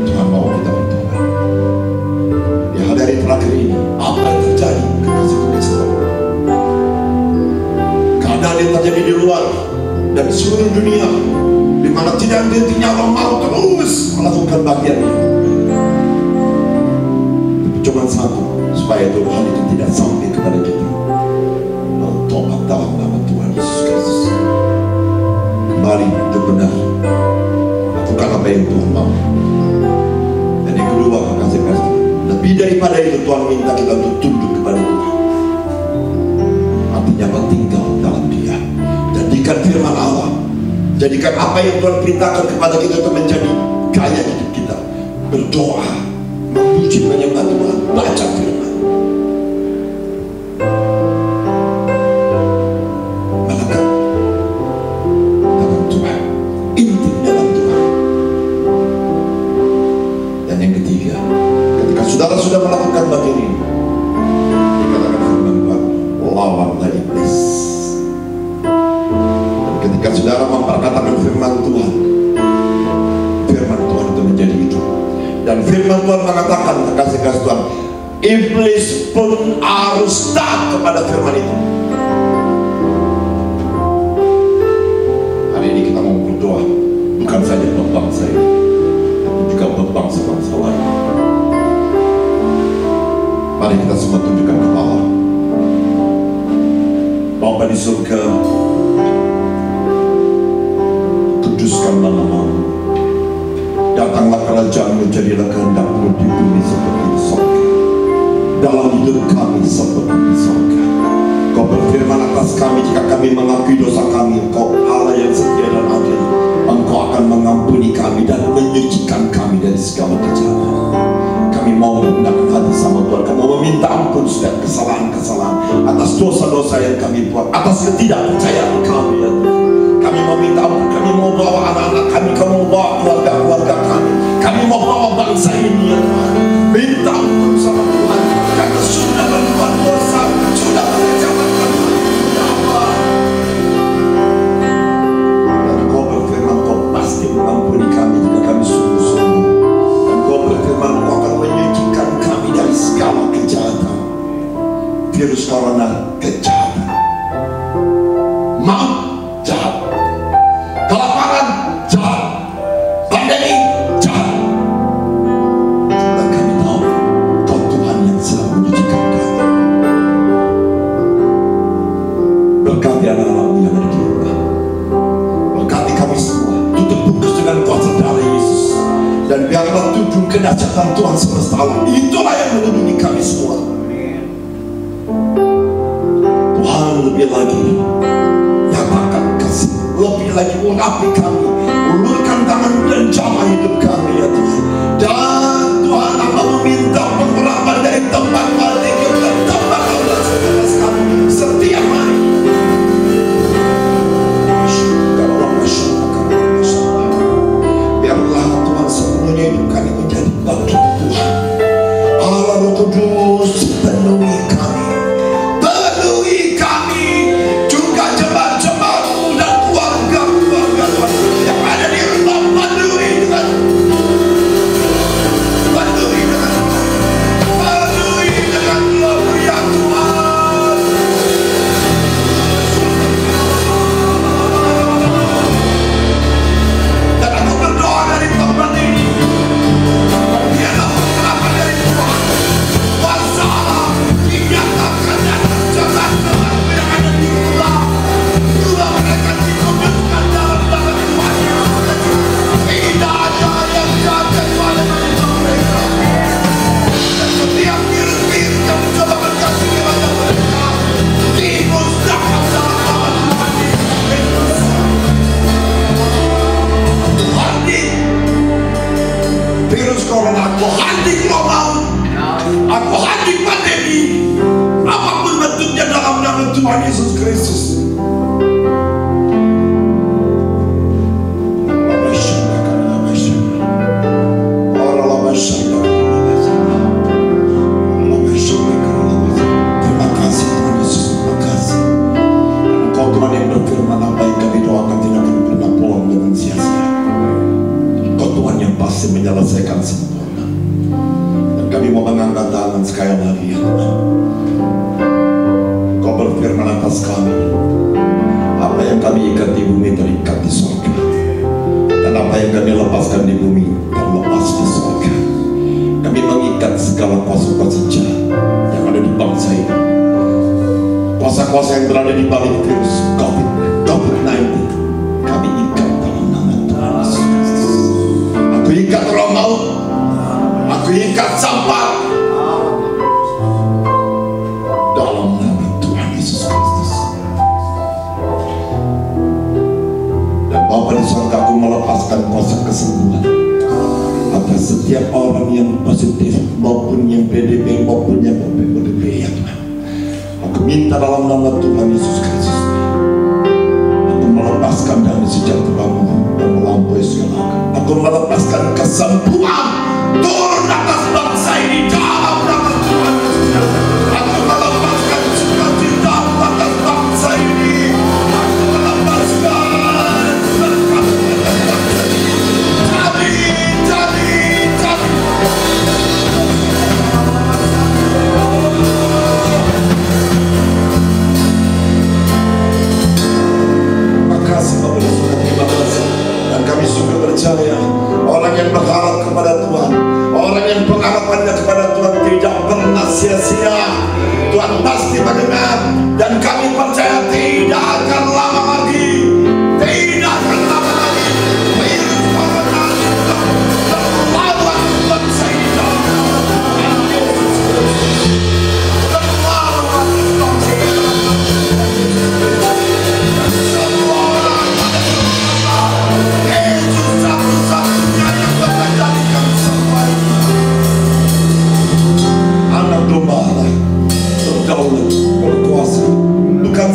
Tuhan mau kita bertobat. Di hari terakhir ini, apa yang terjadi? Kekasih-kekasih, keadaan yang terjadi di luar dan di seluruh dunia, di mana tidak henti-hentinya orang mau terus melakukan bagiannya. Tapi cuma satu, supaya Tuhan itu tidak sampai kepada kita. Bertobat dalam nama Tuhan Yesus Kristus. Kembali benar, lakukan apa yang Tuhan mau. Dan yang kedua, kasih-kasih, lebih daripada itu Tuhan minta kita untuk tunduk kepada Tuhan. Artinya tinggal dalam Dia. Jadikan firman Allah, jadikan apa yang Tuhan perintahkan kepada kita itu menjadi gaya hidup kita. Berdoa, memuji, menyembah Tuhan, baca firman. Melekat dalam Tuhan, intim dalam Tuhan. Dan yang ketiga, ketika saudara sudah melakukan bagian ini, dikatakan firman Tuhan, lawanlah iblis. Ketika saudara memperkatakan firman Tuhan, firman Tuhan itu menjadi hidup. Dan firman Tuhan mengatakan, kasih-kasih Tuhan, iblis pun harus taat kepada firman itu. Hari ini kita mau berdoa, bukan saja buat bangsa ini, tapi juga buat bangsa-bangsa lain. Mari kita semua tunjukkan kepala. Bapa di surga, kuduskanlah namamu. Datanglah kerajaan-Mu, jadilah kehendak-Mu di bumi seperti di surga. Dalam hidup kami seperti di surga. Kau berfirman atas kami, jika kami mengakui dosa kami, Engkau Allah yang setia dan adil. Engkau akan mengampuni kami dan menyucikan kami dari segala kejahatan. Kami mau merendahkan hati sama Tuhan. Kami mau meminta ampun setiap kesalahan-kesalahan atas dosa-dosa yang kami buat, atas ketidakpercayaan kami, ya Tuhan. Kami mau minta ampun, kami mau bawa anak-anak kami, kami mau bawa keluarga-keluarga kami mau bawa bangsa ini, ya Tuhan. Minta ampun sama Tuhan, karena sudah berbuat dosa, sudah mengecewakan Allah. Dan Kau berfirman, Kau pasti mengampuni kami jika kami sungguh-sungguh. Dan Kau berfirman, Kau akan menyucikan kami dari segala kejahatan. Virus corona, kejahatan. Maaf, jahat. Kelaparan, jahat. Pandemi, jahat. Dan kami tahu Kau Tuhan yang sedang menyucikan kami. Berkati anak-anak-Mu yang ada di rumah. Berkati kami semua. Tutup bungkus dengan kuasa darah Yesus. Dan biarlah tudung kedahsyatan Tuhan semesta alam, itulah yang melindungi kami semua. Tuhan, lebih lagi nyatakan kasih, lebih lagi urapi kami, ulurkan tangan dan jamah hidup kami, ya Tuhan. Dan Tuhan, apa meminta pengurapan dari tempat balik dan tempat Allah sebatas kami setiap hari. Biarlah Tuhan sepenuhnya hidup kami menjadi bagi Tuhan. Allah Roh Kudus, penuhi kami. Penuhi kami, juga jemaat-jemaat-Mu dan keluarga-keluarga Tuhan yang ada di rumah. Penuhi dengan Roh-Mu, ya Tuhan. Dan aku berdoa dari tempat ini, Tuhan, aku hati global, aku hati pandemi, apapun bentuknya dalam nama Tuhan Yesus Kristus. Terima kasih Tuhan Yesus, terima kasih. Engkau Tuhan yang berfirman, apa yang kami doakan tidak akan pernah pulang dengan sia-sia. Engkau Tuhan yang pasti menyelesaikan sempurna. Dan kami mau mengangkat tangan sekali lagi ya Tuhan. Engkau berfirman atas kami, apa yang kami ikat di bumi terikat di surga, dan apa yang kami lepaskan di bumi terlepas di surga. Kami mengikat segala kuasa-kuasa jahat yang ada di bangsa ini, kuasa-kuasa yang berada di balik virus COVID-19. Kami ikat dalam nama Tuhan Yesus Kristus. Aku ikat roh maut, aku ikat sampah dalam nama Tuhan Yesus Kristus. Dan Bapa di surga, aku melepaskan kuasa kesembuhan atas setiap orang yang positif maupun yang PDP maupun yang PDP ya Tuhan. Aku minta dalam nama Tuhan Yesus Kristus, aku melepaskan dari sejahteramu dan melampaui segala. Aku melepaskan kesembuhan turun atas bangsa ini dalam nama Tuhan Yesus. Aku melepaskan sukacita atas bangsa ini. Aku melepaskan dan kami sungguh percaya orang yang berharap kepada Tuhan, orang yang pengharapannya kepada Tuhan tidak pernah sia-sia. Tuhan pasti mendengar, dan kami percaya tidak akan lama lagi, tidak akan lama lagi virus corona terlawan bangsa ini dalam nama Tuhan Yesus Kristus. Terlawan bangsa ini. Yesus satu-satunya yang mengendalikan semuanya. Anak domba Allah, berdaulat, berkuasa, bukan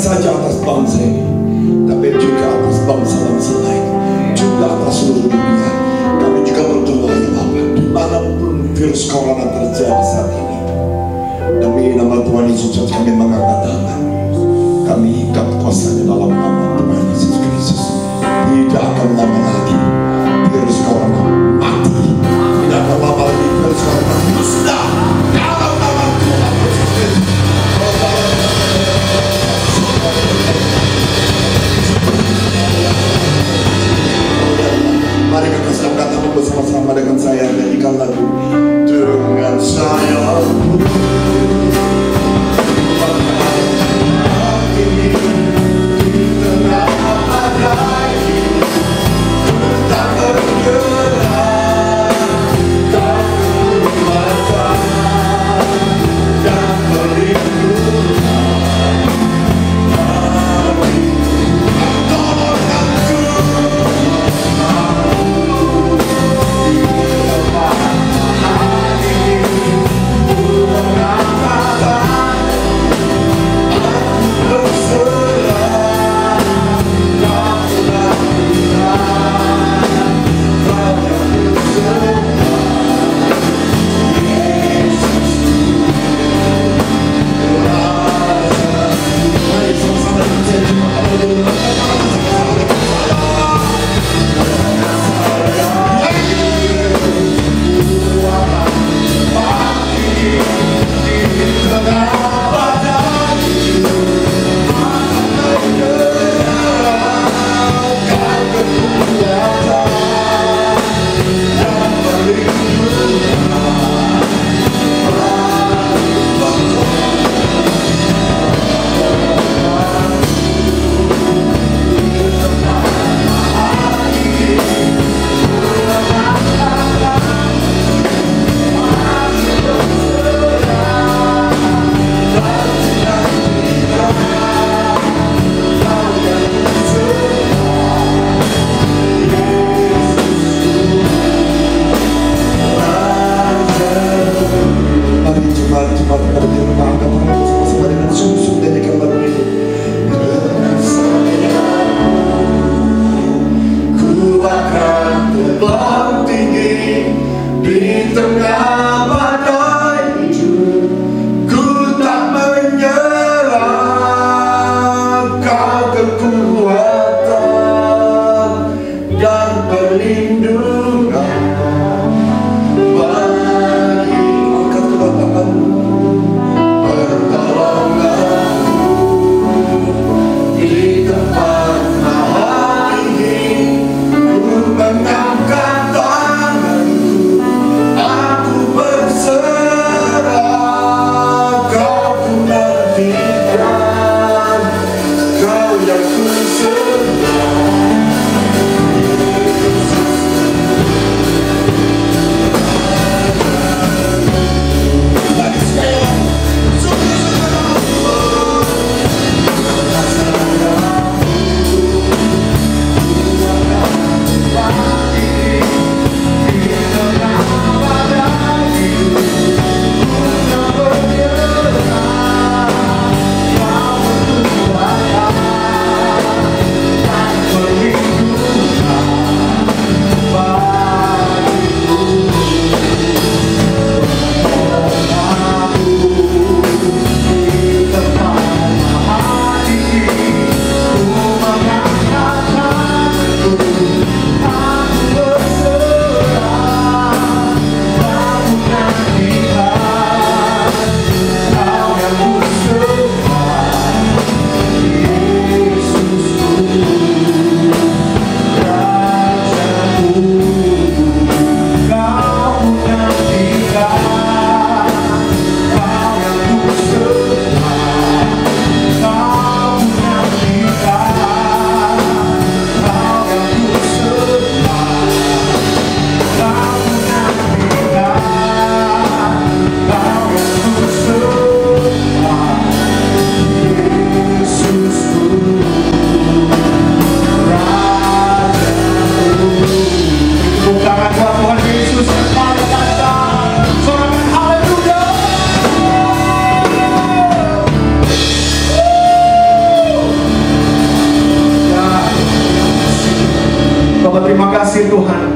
Di tengah badai ku tak menyerah. Kau kekuatan dan perlindungan bagi angkat kedua tanganmu. Pertolonganmu di tempat maha ini. Ku mengangkat tanganku, aku berserah. Kau ku nantikan, Kau yang ku sembah. Terima kasih Tuhan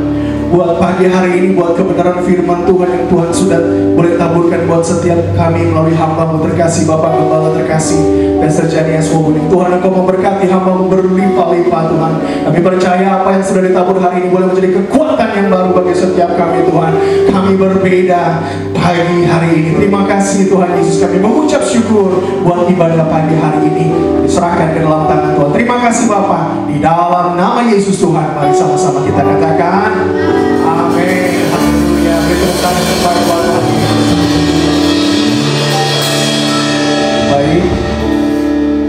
buat pagi hari ini, buat kebenaran firman Tuhan yang Tuhan sudah boleh taburkan buat setiap kami melalui hamba-Mu terkasih, Bapak Gembala terkasih, Pastor Janias Wobuni. Tuhan, Engkau memberkati hamba-Mu berlimpah-limpah Tuhan. Kami percaya apa yang sudah ditabur hari ini boleh menjadi kekuatan yang baru bagi setiap kami Tuhan. Kami berbeda pagi hari ini. Terima kasih Tuhan Yesus, kami mengucap syukur buat ibadah pagi hari ini diserahkan ke dalam tangan Tuhan. Terima kasih Bapak, di dalam nama Yesus Tuhan, mari sama-sama kita katakan amin. Haleluya. Beri tepuk tangan kepada Tuhan. Baik,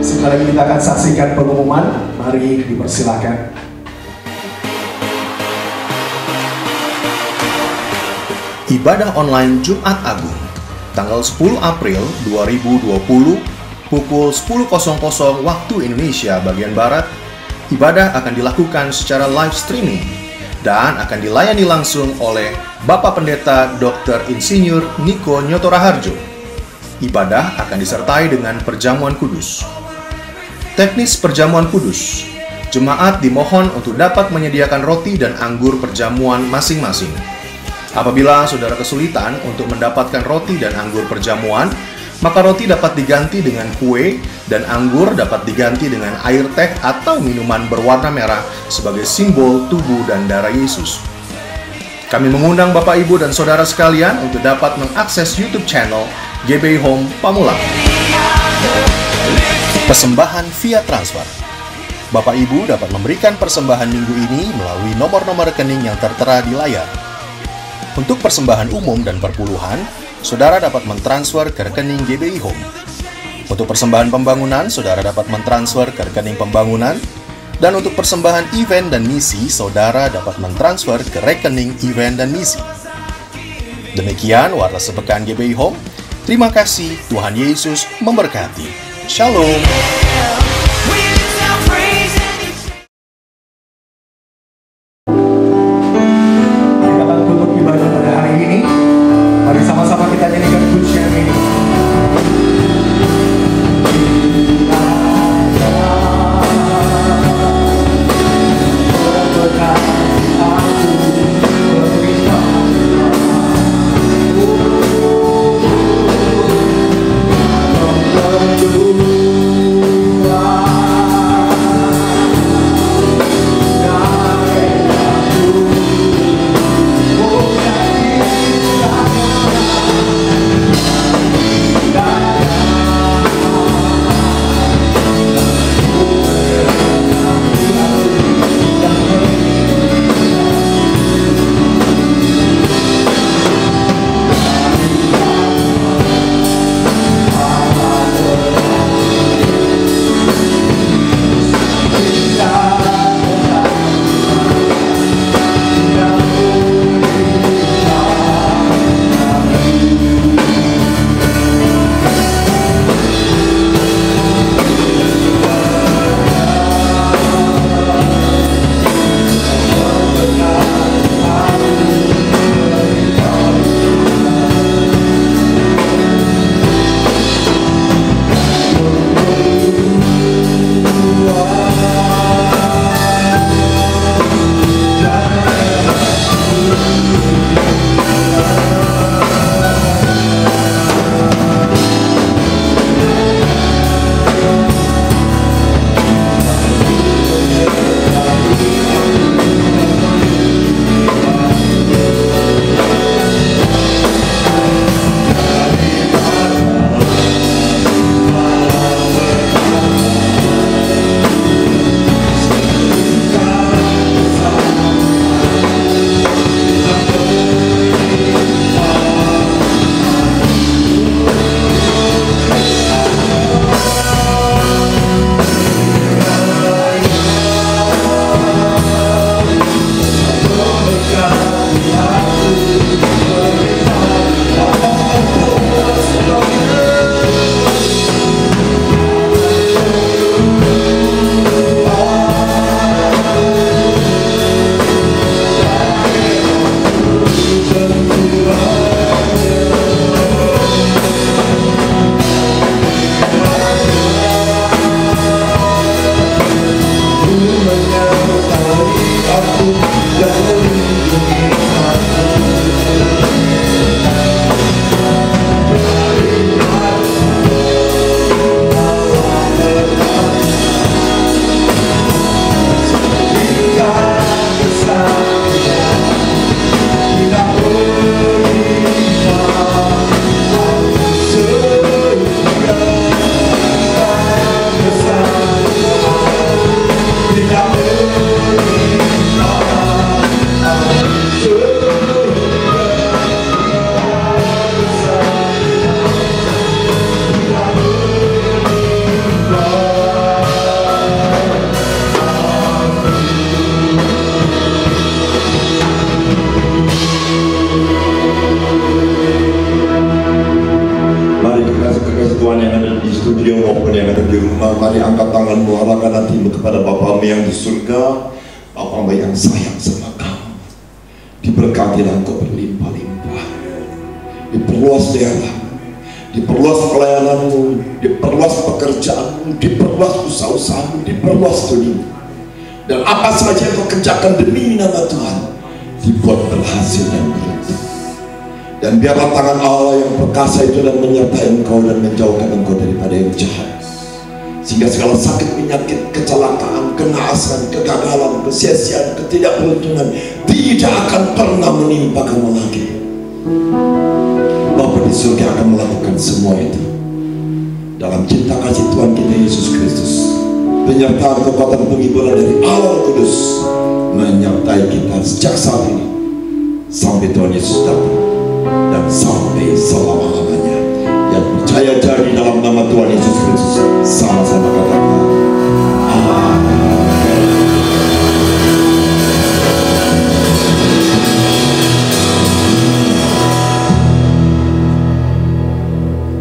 sekali lagi kita akan saksikan pengumuman. Mari dipersilakan. Ibadah online Jumat Agung tanggal 10 April 2020 pukul 10.00 waktu Indonesia bagian Barat. Ibadah akan dilakukan secara live streaming dan akan dilayani langsung oleh Bapak Pendeta Dr. Insinyur Niko Nyoto Raharjo. Ibadah akan disertai dengan perjamuan kudus. Teknis perjamuan kudus. Jemaat dimohon untuk dapat menyediakan roti dan anggur perjamuan masing-masing. Apabila saudara kesulitan untuk mendapatkan roti dan anggur perjamuan, maka roti dapat diganti dengan kue dan anggur dapat diganti dengan air teh atau minuman berwarna merah sebagai simbol tubuh dan darah Yesus. Kami mengundang Bapak, Ibu, dan saudara sekalian untuk dapat mengakses YouTube channel GBI Home Pamulang. Persembahan via transfer. Bapak Ibu dapat memberikan persembahan minggu ini melalui nomor-nomor rekening yang tertera di layar. Untuk persembahan umum dan perpuluhan, saudara dapat mentransfer ke rekening GBI Home. Untuk persembahan pembangunan, saudara dapat mentransfer ke rekening pembangunan. Dan untuk persembahan event dan misi, saudara dapat mentransfer ke rekening event dan misi. Demikian warta sepekan GBI Home. Terima kasih, Tuhan Yesus memberkati. Shalom. mari angkat tanganmu, arahkan hatimu kepada Bapamu yang di surga, Bapamu yang sayang sama kamu. Diberkatilah engkau berlimpah-limpah, diperluas daerah, diperluas pelayananmu, diperluas pekerjaanmu, diperluas usaha-usahamu, diperluas dunia. Dan apa saja yang kau kerjakan demi nama Tuhan, dibuat berhasil dan beruntung. Dan biarlah tangan Allah yang perkasa itu dan menyertai engkau dan menjauhkan engkau daripada yang jahat. Sehingga segala sakit, penyakit, kecelakaan, kenaasan, kegagalan, kesia-siaan, ketidakberuntungan tidak akan pernah menimpa kamu lagi. Bapa di surga akan melakukan semua itu dalam cinta kasih Tuhan kita Yesus Kristus, penyertaan kekuatan penghiburan dari Allah Kudus menyertai kita sejak saat ini sampai Tuhan Yesus datang dan sampai selama-lamanya.